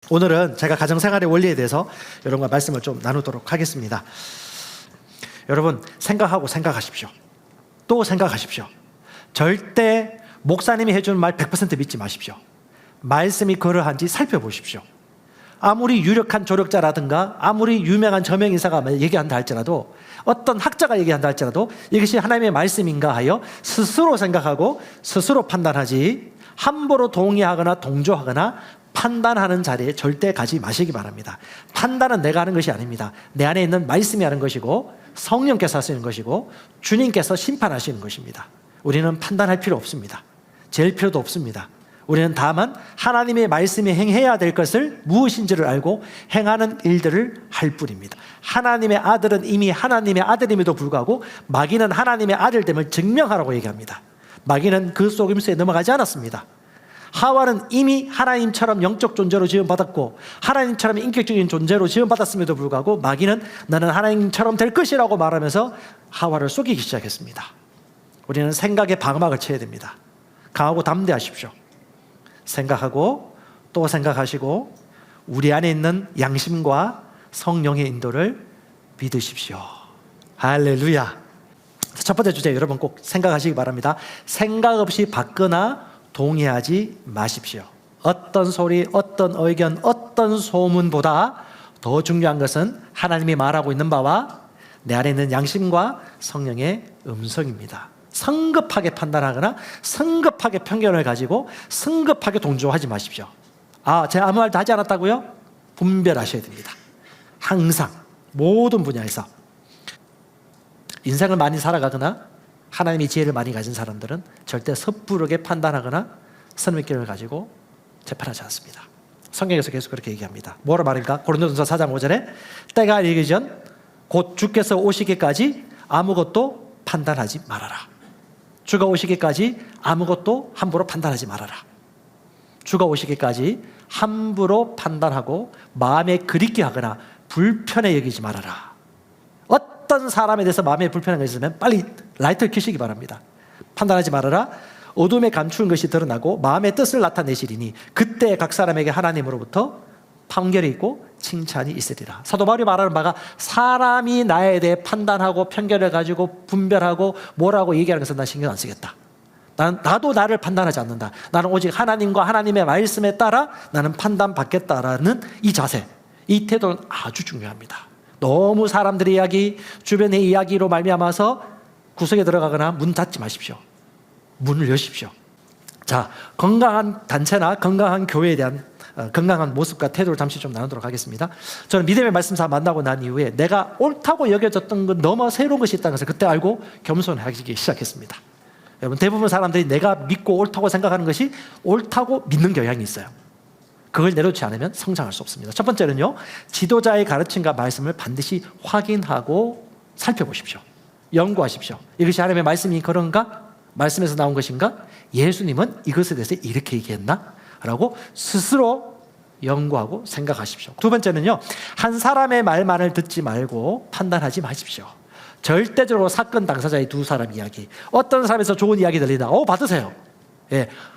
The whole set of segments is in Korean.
오늘은 제가 가정생활의 원리에 대해서 여러분과 말씀을 좀 나누도록 하겠습니다. 여러분, 생각하고 생각하십시오. 또 생각하십시오. 절대 목사님이 해주는 말 100% 믿지 마십시오. 말씀이 그러한지 살펴보십시오. 아무리 유력한 조력자라든가 아무리 유명한 저명인사가 얘기한다 할지라도, 어떤 학자가 얘기한다 할지라도 이것이 하나님의 말씀인가 하여 스스로 생각하고 스스로 판단하지, 함부로 동의하거나 동조하거나 판단하는 자리에 절대 가지 마시기 바랍니다. 판단은 내가 하는 것이 아닙니다. 내 안에 있는 말씀이 하는 것이고 성령께서 하시는 것이고 주님께서 심판하시는 것입니다. 우리는 판단할 필요 없습니다. 잴 필요도 없습니다. 우리는 다만 하나님의 말씀이 행해야 될 것을 무엇인지를 알고 행하는 일들을 할 뿐입니다. 하나님의 아들은 이미 하나님의 아들임에도 불구하고 마귀는 하나님의 아들됨을 증명하라고 얘기합니다. 마귀는 그 속임수에 넘어가지 않았습니다. 하와는 이미 하나님처럼 영적 존재로 지음받았고 하나님처럼 인격적인 존재로 지음받았음에도 불구하고 마귀는 나는 하나님처럼 될 것이라고 말하면서 하와를 속이기 시작했습니다. 우리는 생각에 방막을 쳐야 됩니다. 강하고 담대하십시오. 생각하고 또 생각하시고 우리 안에 있는 양심과 성령의 인도를 믿으십시오. 할렐루야. 첫 번째 주제, 여러분 꼭 생각하시기 바랍니다. 생각 없이 받거나 동의하지 마십시오. 어떤 소리, 어떤 의견, 어떤 소문보다 더 중요한 것은 하나님이 말하고 있는 바와 내 안에 있는 양심과 성령의 음성입니다. 성급하게 판단하거나 성급하게 편견을 가지고 성급하게 동조하지 마십시오. 제가 아무 말도 하지 않았다고요? 분별하셔야 됩니다. 항상 모든 분야에서. 인생을 많이 살아가거나 하나님의 지혜를 많이 가진 사람들은 절대 섣부르게 판단하거나 선입견을 가지고 재판하지 않습니다. 성경에서 계속 그렇게 얘기합니다. 뭐라 말입니까? 고린도전서 4장 5절에 때가 이르기 전 곧 주께서 오시기까지 아무것도 판단하지 말아라. 주가 오시기까지 아무것도 함부로 판단하지 말아라. 주가 오시기까지 함부로 판단하고 마음에 그립게 하거나 불편해 여기지 말아라. 어떤 사람에 대해서 마음에 불편한 것이 있으면 빨리 라이트를 켜시기 바랍니다. 판단하지 말아라. 어둠에 감추는 것이 드러나고 마음의 뜻을 나타내시리니 그때 각 사람에게 하나님으로부터 판결이 있고 칭찬이 있으리라. 사도 바울이 말하는 바가 사람이 나에 대해 판단하고 편견을 가지고 분별하고 뭐라고 얘기하는 것은 난 신경 안 쓰겠다. 나도 나를 판단하지 않는다. 나는 오직 하나님과 하나님의 말씀에 따라 나는 판단받겠다라는 이 자세, 이 태도는 아주 중요합니다. 너무 사람들의 이야기, 주변의 이야기로 말미암아서 구석에 들어가거나 문 닫지 마십시오. 문을 여십시오. 자, 건강한 단체나 건강한 교회에 대한 건강한 모습과 태도를 잠시 좀 나누도록 하겠습니다. 저는 믿음의 말씀사 만나고 난 이후에 내가 옳다고 여겨졌던 건 너무 새로운 것이 있다는 것을 그때 알고 겸손하기 시작했습니다. 여러분, 대부분 사람들이 내가 믿고 옳다고 생각하는 것이 옳다고 믿는 경향이 있어요. 그걸 내려놓지 않으면 성장할 수 없습니다. 첫 번째는요, 지도자의 가르침과 말씀을 반드시 확인하고 살펴보십시오. 연구하십시오. 이것이 하나님의 말씀이 그런가? 말씀에서 나온 것인가? 예수님은 이것에 대해서 이렇게 얘기했나? 라고 스스로 연구하고 생각하십시오. 두 번째는요, 한 사람의 말만을 듣지 말고 판단하지 마십시오. 절대적으로 사건 당사자의 두 사람 이야기, 어떤 사람에서 좋은 이야기 들리나 받으세요.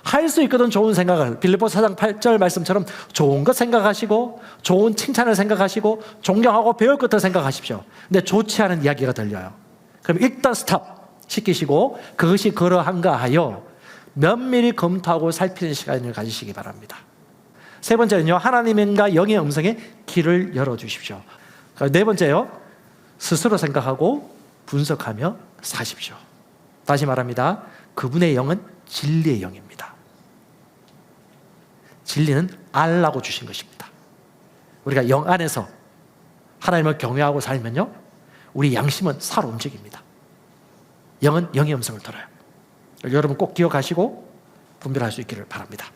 할 수 있거든. 좋은 생각을, 빌립보서 4장 8절 말씀처럼 좋은 것 생각하시고 좋은 칭찬을 생각하시고 존경하고 배울 것들 생각하십시오. 근데 좋지 않은 이야기가 들려요. 그럼 일단 스탑 시키시고 그것이 그러한가 하여 면밀히 검토하고 살피는 시간을 가지시기 바랍니다. 세 번째는요, 하나님과 영의 음성에 귀를 열어주십시오. 네 번째요, 스스로 생각하고 분석하며 사십시오. 다시 말합니다. 그분의 영은 진리의 영입니다. 진리는 알라고 주신 것입니다. 우리가 영 안에서 하나님을 경외하고 살면요, 우리 양심은 살아 움직입니다. 영은 영의 음성을 들어요. 여러분 꼭 기억하시고 분별할 수 있기를 바랍니다.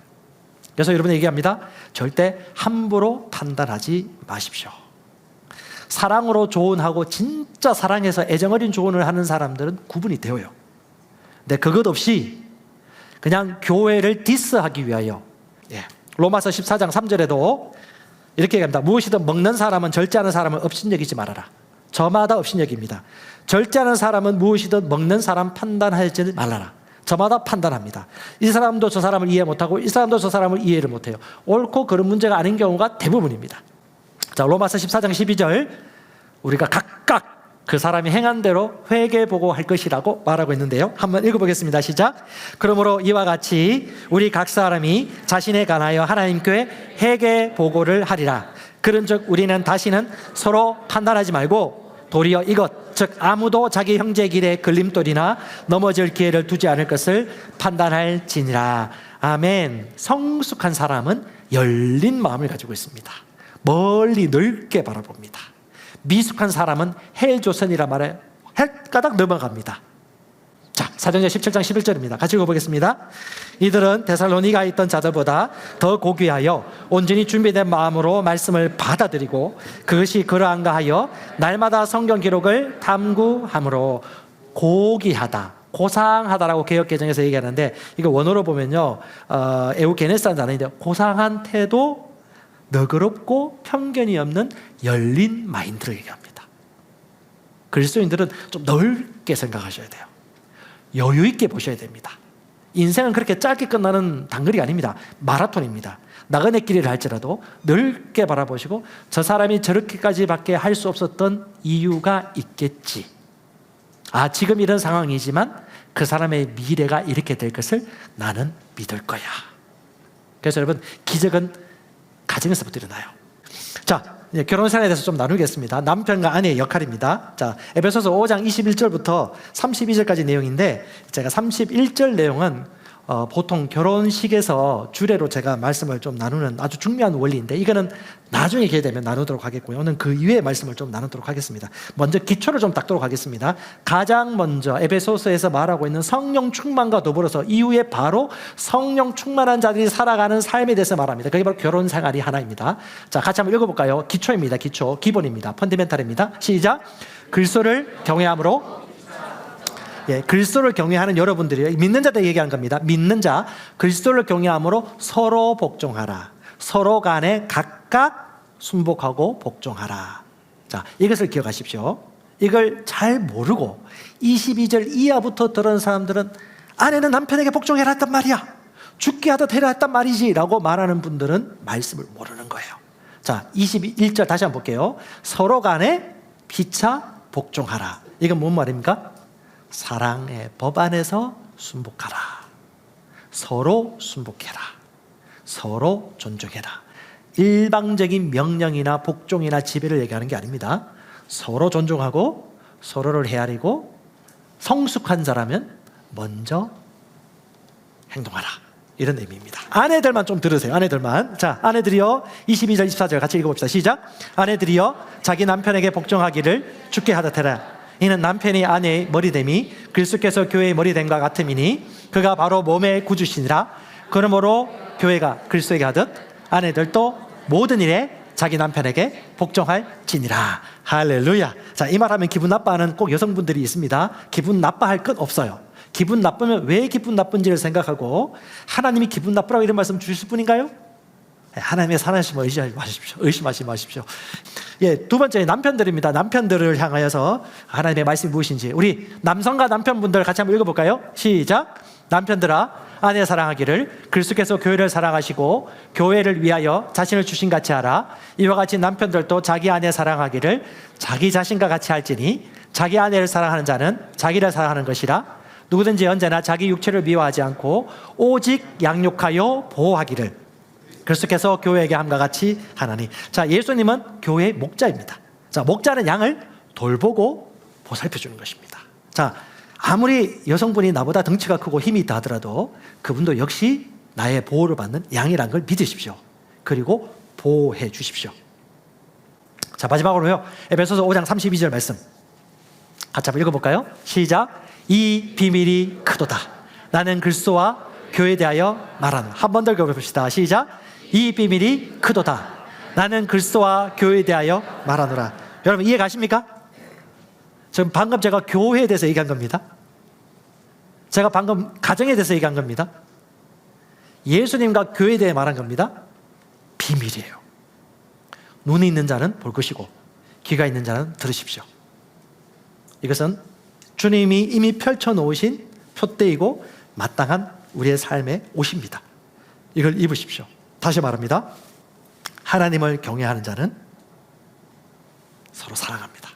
그래서 여러분 얘기합니다. 절대 함부로 판단하지 마십시오. 사랑으로 조언하고 진짜 사랑해서 애정어린 조언을 하는 사람들은 구분이 되어요. 근데 그것 없이 그냥 교회를 디스하기 위하여, 로마서 14장 3절에도 이렇게 얘기합니다. 무엇이든 먹는 사람은 절제하는 사람을 업신여기지 말아라. 저마다 업신여깁니다. 절제하는 사람은 무엇이든 먹는 사람 판단하지 말아라. 저마다 판단합니다. 이 사람도 저 사람을 이해 못하고 이 사람도 저 사람을 이해를 못해요. 옳고 그른 문제가 아닌 경우가 대부분입니다. 자, 로마서 14장 12절, 우리가 각각 그 사람이 행한 대로 회개보고 할 것이라고 말하고 있는데요. 한번 읽어보겠습니다. 시작. 그러므로 이와 같이 우리 각 사람이 자신에 관하여 하나님께 회개보고를 하리라. 그런즉 우리는 다시는 서로 판단하지 말고 도리어 이것, 즉 아무도 자기 형제 길에 걸림돌이나 넘어질 기회를 두지 않을 것을 판단할지니라. 아멘. 성숙한 사람은 열린 마음을 가지고 있습니다. 멀리 넓게 바라봅니다. 미숙한 사람은 헬조선이라 말해 헷가닥 넘어갑니다. 자, 사도행전 17장 11절입니다. 같이 읽어보겠습니다. 이들은 데살로니가에 있던 자들보다 더 고귀하여 온전히 준비된 마음으로 말씀을 받아들이고 그것이 그러한가 하여 날마다 성경 기록을 탐구함으로 고귀하다, 고상하다라고 개역개정에서 얘기하는데, 이거 원어로 보면요, 에우게네스라는 단어인데 고상한 태도, 너그럽고 편견이 없는 열린 마인드를 얘기합니다. 그리스도인들은 좀 넓게 생각하셔야 돼요. 여유 있게 보셔야 됩니다. 인생은 그렇게 짧게 끝나는 단거리가 아닙니다. 마라톤입니다. 나그네 길이를 할지라도 넓게 바라보시고 저 사람이 저렇게까지밖에 할 수 없었던 이유가 있겠지. 아, 지금 이런 상황이지만 그 사람의 미래가 이렇게 될 것을 나는 믿을 거야. 그래서 여러분, 기적은 가정에서부터 일어나요. 자, 이제 결혼 생활에 대해서 좀 나누겠습니다. 남편과 아내의 역할입니다. 자, 에베소서 5장 21절부터 32절까지 내용인데, 제가 31절 내용은 보통 결혼식에서 주례로 제가 말씀을 좀 나누는 아주 중요한 원리인데, 이거는 나중에 기회 되면 나누도록 하겠고요. 오늘 그 이외의 말씀을 좀 나누도록 하겠습니다. 먼저 기초를 좀 닦도록 하겠습니다. 가장 먼저 에베소서에서 말하고 있는 성령 충만과 더불어서 이후에 바로 성령 충만한 자들이 살아가는 삶에 대해서 말합니다. 그게 바로 결혼 생활이 하나입니다. 자, 같이 한번 읽어볼까요? 기초입니다. 기초, 기본입니다. 펀디멘탈입니다. 시작. 글소를 경외함으로, 예, 그리스도를 경외하는 여러분들이 믿는 자들 얘기하는 겁니다. 믿는 자, 그리스도를 경외함으로 서로 복종하라. 서로 간에 각각 순복하고 복종하라. 자, 이것을 기억하십시오. 이걸 잘 모르고 22절 이하부터 들은 사람들은 아내는 남편에게 복종해라 했단 말이야, 죽게 하듯 해라 했단 말이지 라고 말하는 분들은 말씀을 모르는 거예요. 자, 21절 다시 한번 볼게요. 서로 간에 피차 복종하라. 이건 뭔 말입니까? 사랑의 법 안에서 순복하라. 서로 순복해라. 서로 존중해라. 일방적인 명령이나 복종이나 지배를 얘기하는 게 아닙니다. 서로 존중하고 서로를 헤아리고 성숙한 자라면 먼저 행동하라. 이런 의미입니다. 아내들만 좀 들으세요. 아내들만. 자, 아내들이여, 22절 24절 같이 읽어봅시다. 시작. 아내들이여 자기 남편에게 복종하기를 주께 하듯 해라. 이는 남편이 아내의 머리됨이 그리스도께서 교회의 머리됨과 같음이니 그가 바로 몸의 구주시니라. 그러므로 교회가 그리스도에게 하듯 아내들도 모든 일에 자기 남편에게 복종할지니라. 할렐루야. 자, 이 말하면 기분 나빠하는 꼭 여성분들이 있습니다. 기분 나빠할 것 없어요. 기분 나쁘면 왜 기분 나쁜지를 생각하고 하나님이 기분 나쁘라고 이런 말씀 주실 분인가요? 하나님의 사랑하심을 의심하지 마십시오. 예, 두 번째 남편들입니다. 남편들을 향하여서 하나님의 말씀이 무엇인지 우리 남성과 남편분들 같이 한번 읽어볼까요? 시작. 남편들아, 아내 사랑하기를 그리스도께서 교회를 사랑하시고 교회를 위하여 자신을 주신 같이 하라. 이와 같이 남편들도 자기 아내 사랑하기를 자기 자신과 같이 할지니 자기 아내를 사랑하는 자는 자기를 사랑하는 것이라. 누구든지 언제나 자기 육체를 미워하지 않고 오직 양육하여 보호하기를 그리스도께서 교회에게 함과 같이 하나니. 자, 예수님은 교회의 목자입니다. 자, 목자는 양을 돌보고 보살펴 주는 것입니다. 자, 아무리 여성분이 나보다 덩치가 크고 힘이 있다 하더라도 그분도 역시 나의 보호를 받는 양이라는 걸 믿으십시오. 그리고 보호해 주십시오. 자, 마지막으로요, 에베소서 5장 32절 말씀 같이 한번 읽어볼까요? 시작. 이 비밀이 크도다. 나는 그리스도와 교회에 대하여 말하노라. 한 번 더 읽어봅시다. 시작. 이 비밀이 크도다. 나는 그리스도와 교회에 대하여 말하노라. 여러분 이해 가십니까? 지금 방금 제가 교회에 대해서 얘기한 겁니다. 제가 방금 가정에 대해서 얘기한 겁니다. 예수님과 교회에 대해 말한 겁니다. 비밀이에요. 눈이 있는 자는 볼 것이고 귀가 있는 자는 들으십시오. 이것은 주님이 이미 펼쳐놓으신 표대이고 마땅한 우리의 삶의 옷입니다. 이걸 입으십시오. 다시 말합니다. 하나님을 경외하는 자는 서로 사랑합니다.